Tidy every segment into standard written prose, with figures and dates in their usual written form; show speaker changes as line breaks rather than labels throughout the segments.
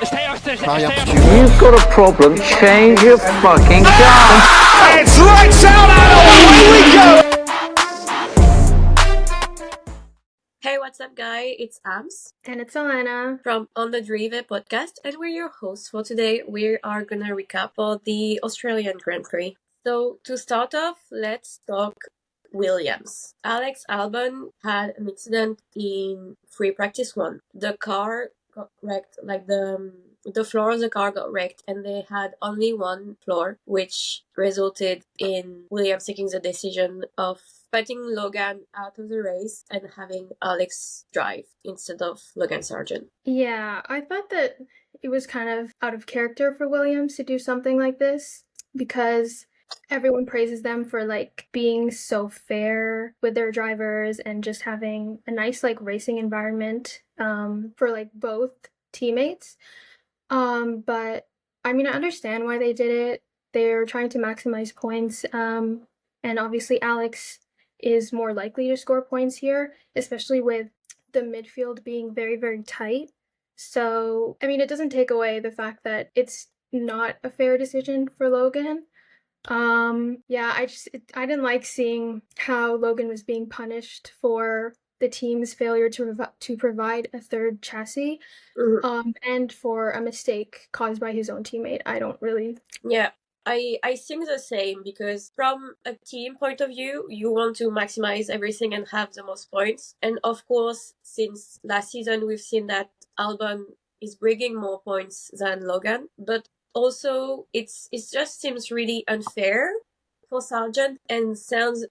You've got a problem, change your fucking car.
It's lights out and away we go!
Hey, what's up, guys? It's Ams
And it's Alana
from On The Drivée podcast, and we're your hosts for today. We are gonna recap all the Australian Grand Prix. So to start off, let's talk Williams. Alex Albon had an incident in free practice 1. The car got wrecked, like the floor of the car got wrecked, and they had only one floor, which resulted in Williams taking the decision of putting Logan out of the race and having Alex drive instead of Logan Sargent.
Yeah, I thought that it was kind of out of character for Williams to do something like this because everyone praises them for like being so fair with their drivers and just having a nice like racing environment for like both teammates. But I mean, I understand why they did it. They're trying to maximize points. And obviously Alex is more likely to score points here, especially with the midfield being very, very tight. So, I mean, it doesn't take away the fact that it's not a fair decision for Logan. Yeah, I didn't like seeing how Logan was being punished for the team's failure to provide a third chassis, and for a mistake caused by his own teammate. I don't really.
Yeah, I think the same, because from a team point of view, you want to maximize everything and have the most points. And of course, since last season, we've seen that Albon is bringing more points than Logan. But also, it just seems really unfair for Sargent and send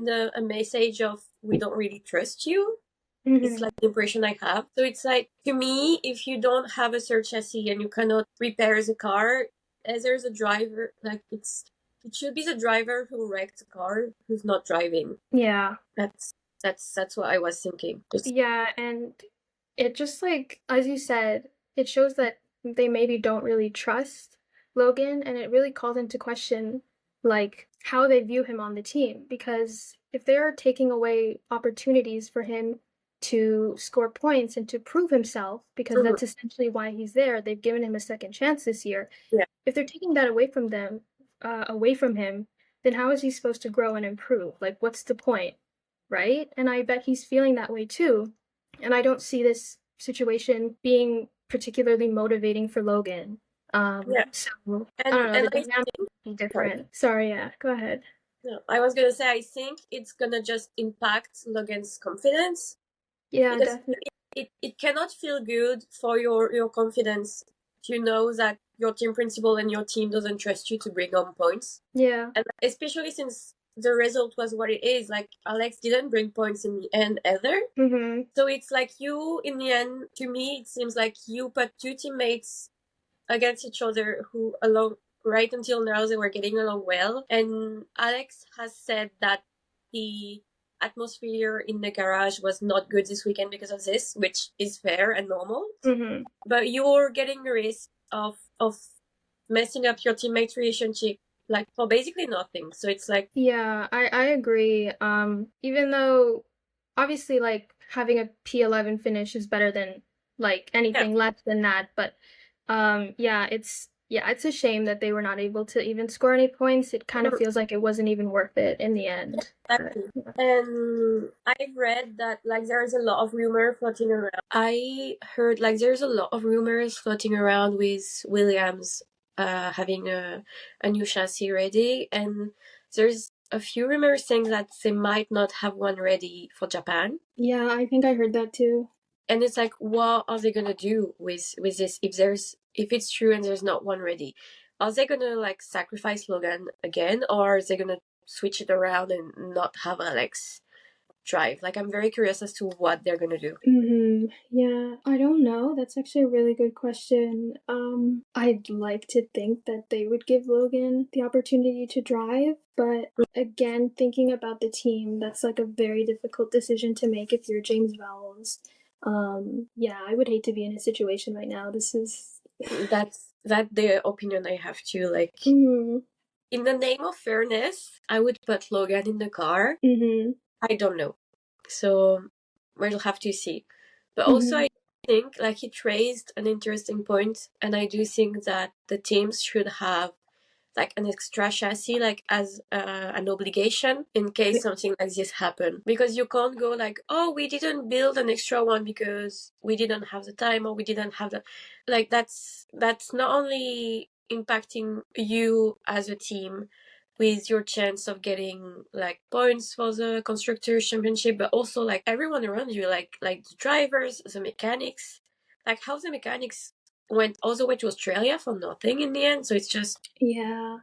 a message of we don't really trust you. It's like the impression I have. So it's like, to me, if you don't have a third chassis and you cannot repair the car, as there's a driver, like it should be the driver who wrecked the car who's not driving.
Yeah.
That's what I was thinking.
Yeah, and it just like, as you said, it shows that they maybe don't really trust Logan, and it really calls into question like how they view him on the team, because if they're taking away opportunities for him to score points and to prove himself, because that's essentially why he's there. They've given him a second chance this year.
Yeah.
If they're taking that away from him, then how is he supposed to grow and improve? Like, what's the point, right? And I bet he's feeling that way too. And I don't see this situation being particularly motivating for Logan.
Yeah.
So I don't know. The dynamic is different. Sorry, yeah. Go ahead.
No, I was gonna say I think it's gonna just impact Logan's confidence.
Yeah,
because
definitely.
It cannot feel good for your confidence to know that your team principal and your team doesn't trust you to bring home points.
Yeah.
And especially since the result was what it is, like Alex didn't bring points in the end either. So it's like you, in the end, to me, it seems like you put two teammates against each other who along right until now they were getting along well. And Alex has said that the atmosphere in the garage was not good this weekend because of this, which is fair and normal. But you're getting the risk of messing up your teammates' relationship, like, for basically nothing. So it's like,
yeah, I agree. Even though obviously like having a P11 finish is better than like anything less than that, but it's a shame that they were not able to even score any points. It kind of feels like it wasn't even worth it in the end.
Exactly. And I've read that like there's a lot of rumor floating around. I heard like there's a lot of rumors floating around with Williams having a new chassis ready, and there's a few rumors saying that they might not have one ready for Japan.
Yeah, I think I heard that too.
And it's like, what are they gonna do with this if it's true and there's not one ready? Are they gonna like sacrifice Logan again, or are they gonna switch it around and not have Alex drive? Like, I'm very curious as to what they're gonna do.
Yeah, I don't know. That's actually a really good question. I'd like to think that they would give Logan the opportunity to drive, but again, thinking about the team, that's like a very difficult decision to make if you're James Vowles. Yeah, I would hate to be in his situation right now.
That's the opinion I have too. Like, in the name of fairness, I would put Logan in the car. I don't know. So we'll have to see. But also, think like it raised an interesting point, and I do think that the teams should have like an extra chassis like as an obligation in case something like this happen, because you can't go like, oh, we didn't build an extra one because we didn't have the time or we didn't have the like that's not only impacting you as a team with your chance of getting like points for the constructors championship, but also like everyone around you, like the drivers, the mechanics, like how the mechanics went all the way to Australia for nothing in the end. So it's just
Yeah.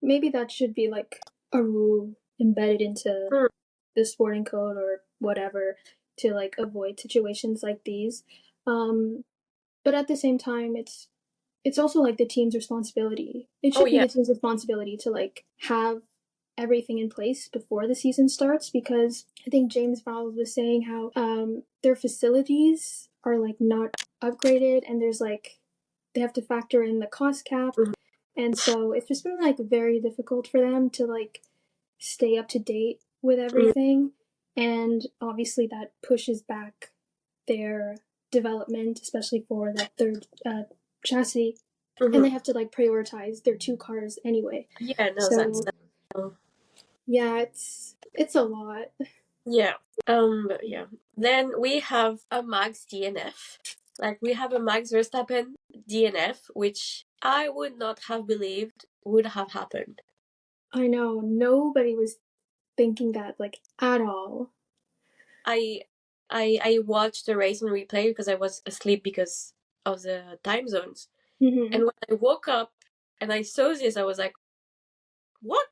Maybe that should be like a rule embedded into the sporting code or whatever to like avoid situations like these. But at the same time, it's also like the team's responsibility. It should be the team's responsibility to like have everything in place before the season starts, because I think James Vowles was saying how their facilities are like not upgraded, and there's like they have to factor in the cost cap, and so it's just been like very difficult for them to like stay up to date with everything, and obviously that pushes back their development, especially for that third chassis. And they have to like prioritize their two cars anyway.
Yeah, no,
so
that's
yeah, it's a lot.
yeah. But yeah. Then we have a Max DNF. Like we have a Max Verstappen DNF, which I would not have believed would have happened.
I know, nobody was thinking that like at all.
I watched the race on replay because I was asleep because of the time zones.
Mm-hmm.
And when I woke up and I saw this, I was like, what?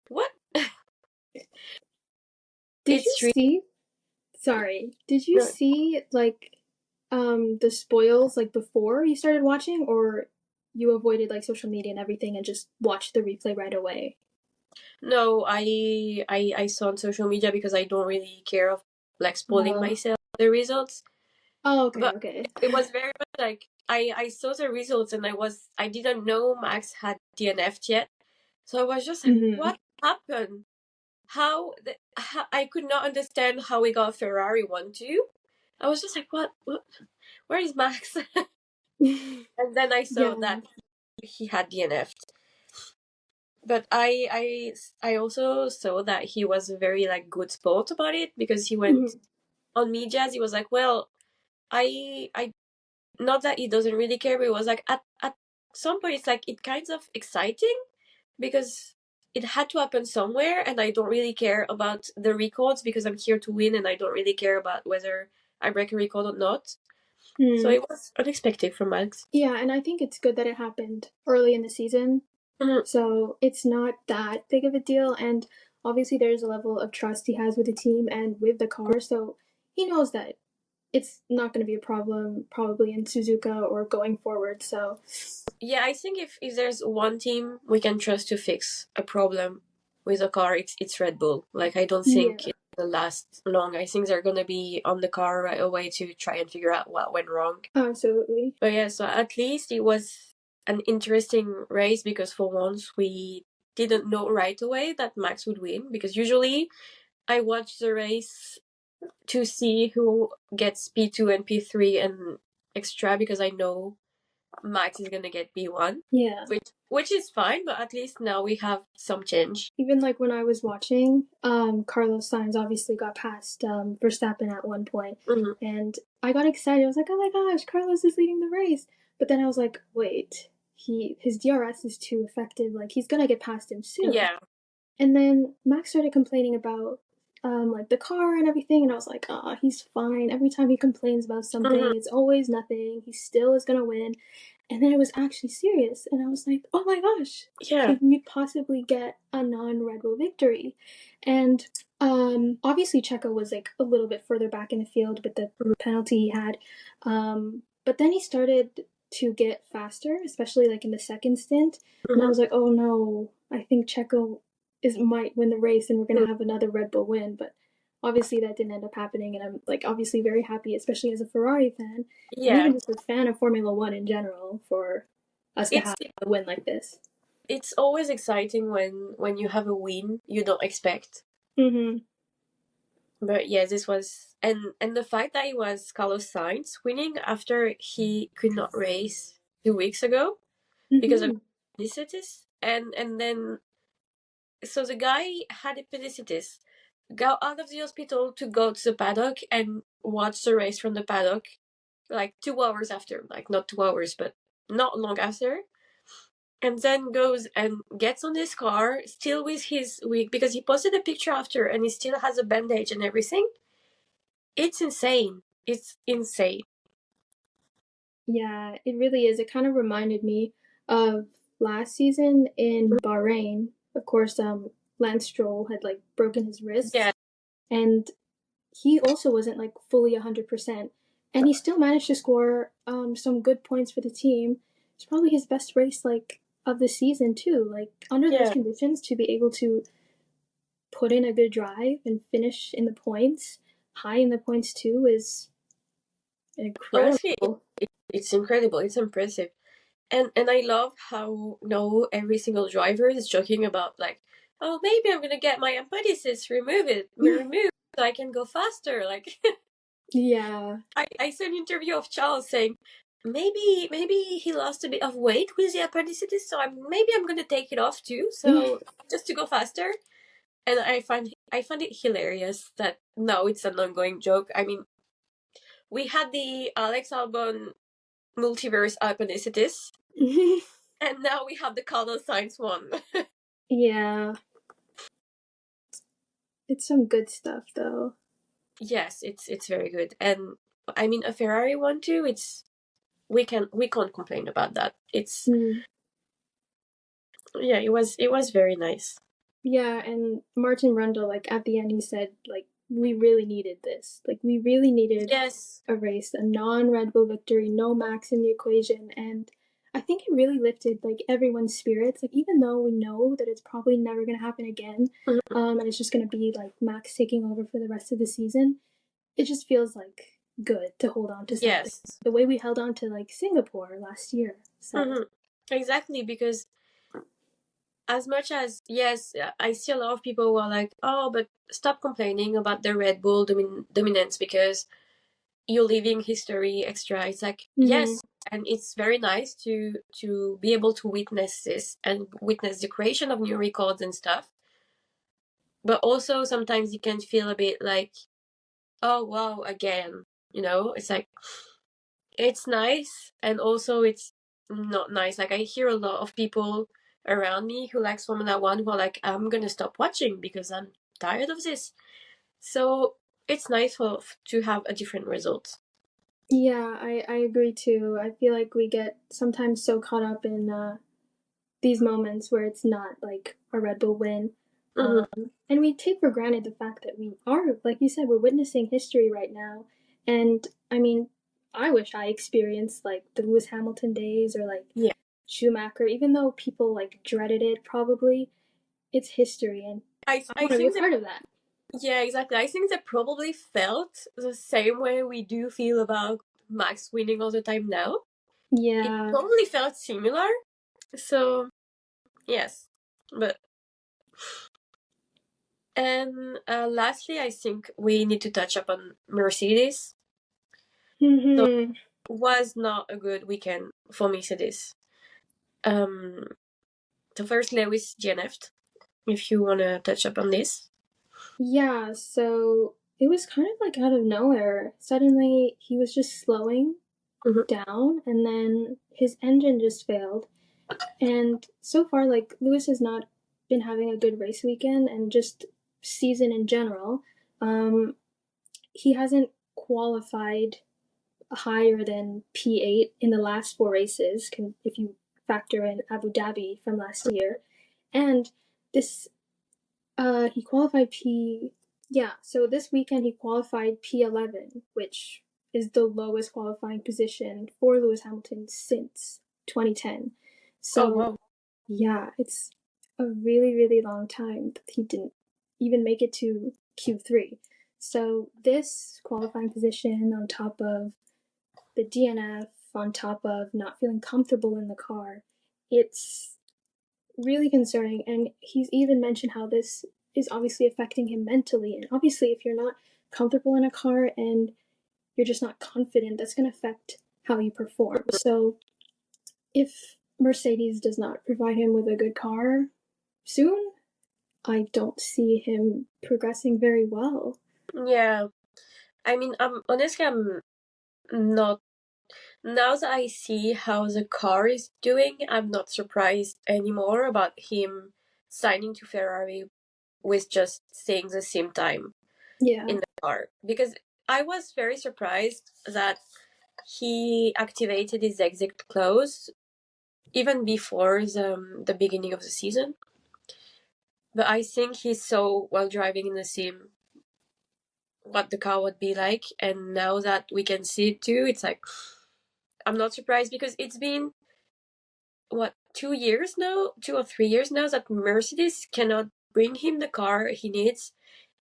What?
Did you see? Sorry, did you see like the spoils like before you started watching, or you avoided like social media and everything and just watched the replay right away?
No, I saw on social media because I don't really care of like spoiling myself the results.
Oh, okay,
But
okay.
it was very much like I saw the results and I didn't know Max had DNF'd yet, so I was just like, what happened? How I could not understand how we got Ferrari 1-2. I was just like, what? Where is Max? And then I saw that he had DNF'd. But I also saw that he was a very like good sport about it, because he went on medias. He was like, well, I not that he doesn't really care, but it was like at some point it's like it kind of exciting because it had to happen somewhere, and I don't really care about the records because I'm here to win, and I don't really care about whether I break a record or not. So it was unexpected from Max.
Yeah, and I think it's good that it happened early in the season. So it's not that big of a deal, and obviously there's a level of trust he has with the team and with the car, so he knows that it's not going to be a problem probably in Suzuka or going forward. So
yeah, I think if there's one team we can trust to fix a problem with a car, it's Red Bull. Like I don't think it will last long. I think they're gonna be on the car right away to try and figure out what went wrong.
Absolutely.
But yeah, so at least it was an interesting race, because for once we didn't know right away that Max would win, because usually I watch the race to see who gets P2 and P3 and extra, because I know Max is gonna get P1.
Yeah.
Which is fine, but at least now we have some change.
Even like when I was watching, Carlos Sainz obviously got past Verstappen at one point, and I got excited. I was like, oh my gosh, Carlos is leading the race. But then I was like, wait, his DRS is too effective. Like he's gonna get past him soon.
Yeah.
And then Max started complaining about like the car and everything, and I was like, he's fine. Every time he complains about something, it's always nothing. He still is gonna win. And then it was actually serious, and I was like, oh my gosh, could we possibly get a non-Red Bull victory? And obviously Checo was like a little bit further back in the field with the penalty he had, but then he started to get faster, especially like in the second stint, and I was like, oh no, I think Checo might win the race and we're gonna have another Red Bull win. But obviously that didn't end up happening, and I'm like obviously very happy, especially as a Ferrari fan, and even just a fan of Formula One in general, for us to have a win like this.
It's always exciting when you have a win you don't expect. But yeah, this was and the fact that it was Carlos Sainz winning after he could not race 2 weeks ago because of appendicitis, and then so the guy had appendicitis, got out of the hospital to go to the paddock and watch the race from the paddock, like 2 hours after, like not 2 hours, but not long after, and then goes and gets on his car, still with his wig, because he posted a picture after and he still has a bandage and everything. It's insane. It's insane.
Yeah, it really is. It kind of reminded me of last season in Bahrain. Of course, Lance Stroll had like broken his wrist,
Yeah.
and he also wasn't like fully 100%, and he still managed to score some good points for the team. It's probably his best race like of the season too. Like under those
Yeah.
conditions, to be able to put in a good drive and finish in the points, high in the points too, is
Honestly,
incredible.
it's incredible. It's impressive. And I love how every single driver is joking about like, oh, maybe I'm gonna get my appendicitis removed so I can go faster. Like
Yeah.
I saw an interview of Charles saying maybe he lost a bit of weight with the appendicitis, so I'm gonna take it off too, so just to go faster. And I find it hilarious that no, it's an ongoing joke. I mean, we had the Alex Albon multiverse appendicitis, and now we have the Carlos Sainz one.
Yeah. It's some good stuff though.
Yes, it's very good, and I mean a Ferrari one too. We can't complain about that. It's yeah, it was very nice.
Yeah, and Martin Rundle, like at the end, he said, like, we really needed this. Like, we really needed
Yes,
a race, a non Red Bull victory, no Max in the equation. And I think it really lifted, like, everyone's spirits. Like, even though we know that it's probably never going to happen again, and it's just going to be, like, Max taking over for the rest of the season, it just feels, like, good to hold on to something.
yes,
The way we held on to, like, Singapore last year. So,
exactly, because as much as yes, I see a lot of people who are like, oh, but stop complaining about the Red Bull dominance because you're leaving history extra. It's like yes, and it's very nice to be able to witness this and witness the creation of new records and stuff. But also sometimes you can feel a bit like, oh wow, again. It's like it's nice and also it's not nice. Like I hear a lot of people around me who like Formula One who are like, I'm gonna stop watching because I'm tired of this. So it's nice to have a different result.
yeah, I agree too. I feel like we get sometimes so caught up in these moments where it's not like a Red Bull win. And we take for granted the fact that we are, like you said, we're witnessing history right now. And I mean, I wish I experienced like the Lewis Hamilton days or like
Yeah.
Schumacher, even though people like dreaded it probably, it's history and I want to be a part of that.
Yeah, exactly. I think they probably felt the same way we do feel about Max winning all the time now. It
Yeah.
probably felt similar. So, yes. But and lastly, I think we need to touch up on Mercedes. So was not a good weekend for Mercedes. So first Lewis DNF'd. If you want to touch up on this.
Yeah, so it was kind of like out of nowhere. Suddenly he was just slowing down and then his engine just failed. And so far, like, Lewis has not been having a good race weekend and just season in general. He hasn't qualified higher than P8 in the last 4 races, if you factor in Abu Dhabi from last year. And this, he qualified so this weekend he qualified P11, which is the lowest qualifying position for Lewis Hamilton since 2010. So,
wow.
yeah, it's a really, really long time that he didn't even make it to Q3. So this qualifying position on top of the DNF, on top of not feeling comfortable in the car, it's really concerning. And he's even mentioned how this is obviously affecting him mentally. And obviously, if you're not comfortable in a car and you're just not confident, that's going to affect how you perform. So if Mercedes does not provide him with a good car soon, I don't see him progressing very well.
Yeah. I mean, honestly, I'm not. Now that I see how the car is doing, I'm not surprised anymore about him signing to Ferrari with just staying the same time
Yeah.
in the car. Because I was very surprised that he activated his exit clause even before the beginning of the season. But I think he saw while driving in the sim what the car would be like, and now that we can see it too, it's like I'm not surprised because it's been what 2 years now, 2 or 3 years now that Mercedes cannot bring him the car he needs,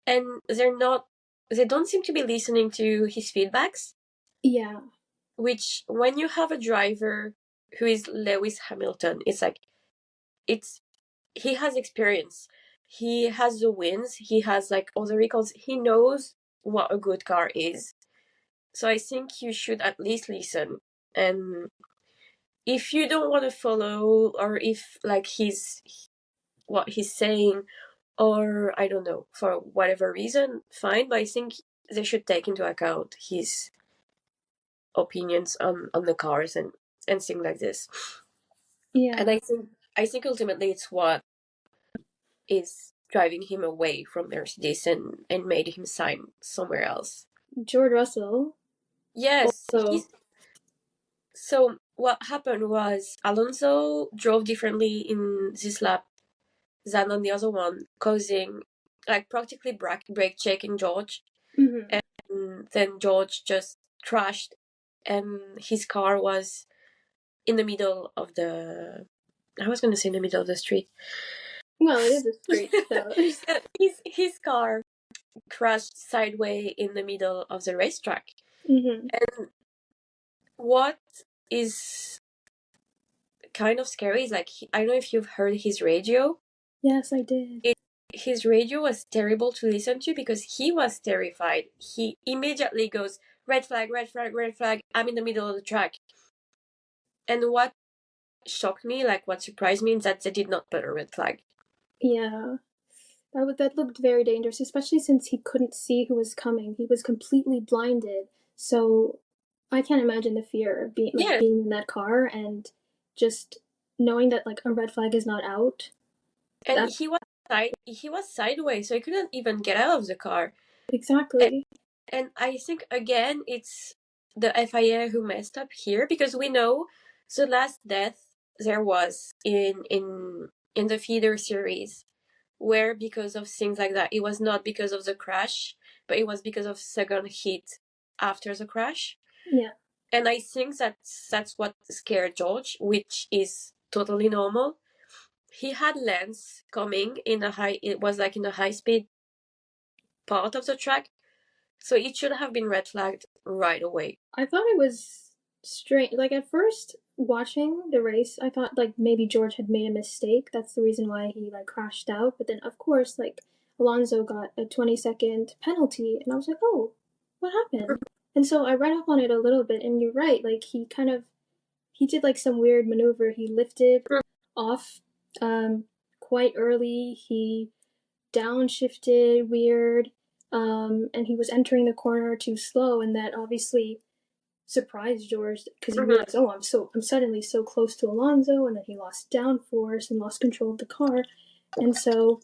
and they don't seem to be listening to his feedbacks.
Yeah.
Which when you have a driver who is Lewis Hamilton, it's like it's he has experience. He has the wins. He has like all the records. He knows what a good car is. So I think you should at least listen. And if you don't want to follow, or if like what he's saying, or I don't know, for whatever reason, fine. But I think they should take into account his opinions on the cars and things like this.
Yeah.
And I think ultimately it's what is driving him away from Mercedes and made him sign somewhere else.
George Russell.
Yes,
Also,
so what happened was Alonso drove differently in this lap than on the other one, causing like practically brake checking George, and then George just crashed, and his car was in the middle of the. I was going to say in the middle of the street.
well, it is a street, so.
his car crashed sideways in the middle of the racetrack. And what is kind of scary is like I don't know if you've heard his radio.
Yes, I did.
His radio was terrible to listen to because he was terrified. He immediately goes, red flag, red flag, red flag. I'm in the middle of the track. And what shocked me, like what surprised me, is that they did not put a red flag.
Yeah. That looked very dangerous, especially since he couldn't see who was coming. He was completely blinded. So I can't imagine the fear of being in that car and just knowing that like a red flag is not out.
And he was sideways, so he couldn't even get out of the car.
Exactly.
And I think again it's the FIA who messed up here, because we know the last death there was in the feeder series, where because of things like that, it was not because of the crash, but it was because of second hit after the crash.
Yeah.
And I think that's what scared George, which is totally normal. He had Lance coming it was like in a high speed part of the track, so it should have been red flagged right away.
I thought it was strange. Like at first watching the race, I thought like maybe George had made a mistake. That's the reason why he like crashed out. But then of course like Alonso got a 20-second penalty and I was like, "Oh, what happened?" And so I read up on it a little bit and you're right. Like he did like some weird maneuver. He lifted off quite early. He downshifted weird. And he was entering the corner too slow, and that obviously surprised George because he realized, oh, I'm suddenly so close to Alonso, and then he lost downforce and lost control of the car, and so,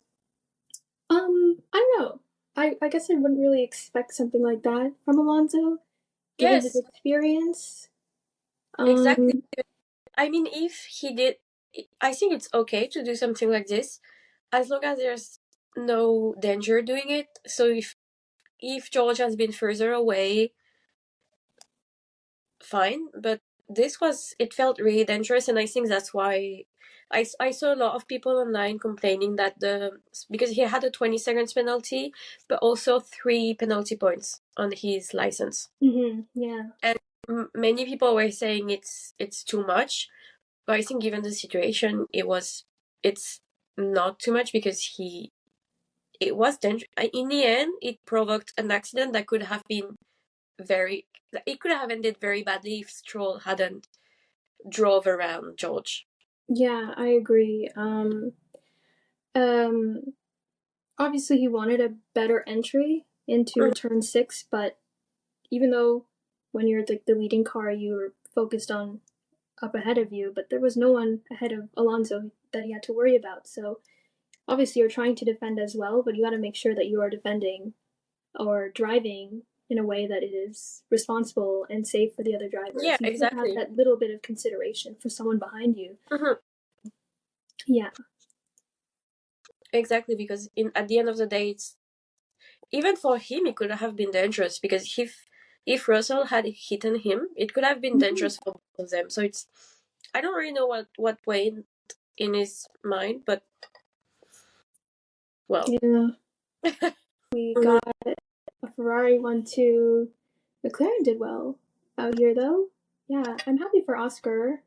I don't know. I guess I wouldn't really expect something like that from Alonso, given his experience.
Exactly. I mean, if he did, I think it's okay to do something like this, as long as there's no danger doing it. So if George has been further away, fine. But it felt really dangerous, and I think that's why I saw a lot of people online complaining that because he had a 20 seconds penalty, but also 3 penalty points on his license.
Yeah.
And many people were saying it's too much, but I think given the situation, it's not too much because he it was dangerous. In the end, it provoked an accident that could have been it could have ended very badly if Stroll hadn't drove around George.
Yeah, I agree. Obviously he wanted a better entry into turn 6, but even though when you're the leading car, you were focused on up ahead of you, but there was no one ahead of Alonso that he had to worry about. So obviously you're trying to defend as well, but you got to make sure that you are defending or driving in a way that it is responsible and safe for the other drivers.
Yeah,
you
exactly.
Have that little bit of consideration for someone behind you. Yeah.
Exactly, because at the end of the day, it's even for him, it could have been dangerous, because if Russell had hidden him, it could have been dangerous for both of them. So I don't really know what went in his mind, but well.
Yeah. We got a Ferrari 1-2. McLaren did well out here, though. Yeah, I'm happy for Oscar.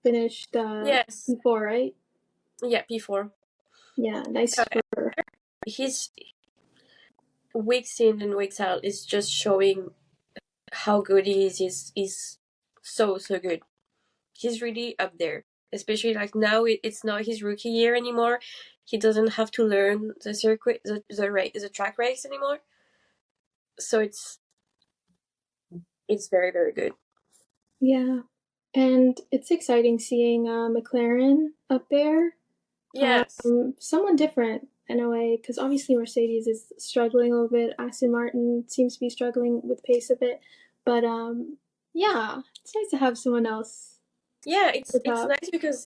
Finished
yes.
P4, right?
Yeah, P4.
Yeah, nice for
his weeks in and weeks out is just showing how good he is. He's so good. He's really up there. Especially like now, it's not his rookie year anymore. He doesn't have to learn the circuit, the track race anymore. So it's very, very good.
Yeah, and it's exciting seeing McLaren up there.
Yes.
Someone different in a way, because obviously Mercedes is struggling a little bit. Aston Martin seems to be struggling with pace a bit, but yeah, it's nice to have someone else.
Yeah, it's nice because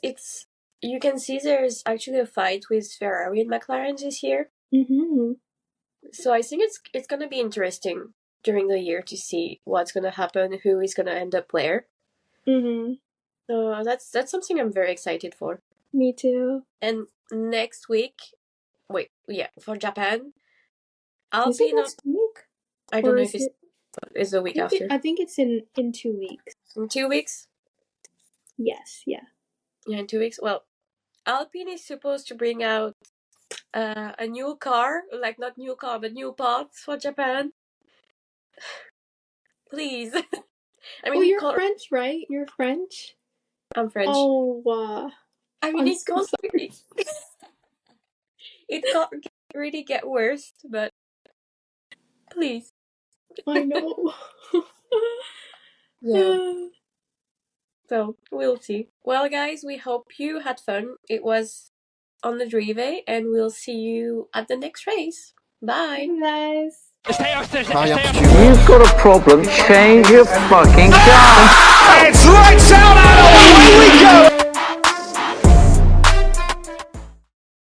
you can see there's actually a fight with Ferrari and McLaren this year. So I think it's gonna be interesting during the year to see what's gonna happen, who is gonna end up where. So that's something I'm very excited for.
Me too.
And next week, for Japan,
Is it next week?
I don't know if it's the week after.
I think it's in 2 weeks.
In 2 weeks?
Yes, yeah.
Yeah, in 2 weeks. Well, Alpine is supposed to bring out a new car, like not new car, but new parts for Japan. Please. I mean,
you're French, right? You're French?
I'm French.
Oh,
I mean, it can't really get worse, but please.
I know.
Yeah. So, we'll see. Well, guys, we hope you had fun. It was On The Drivée, and we'll see you at the next race. Bye.
Guys.
You've got a problem, change your fucking car.
It's lights out,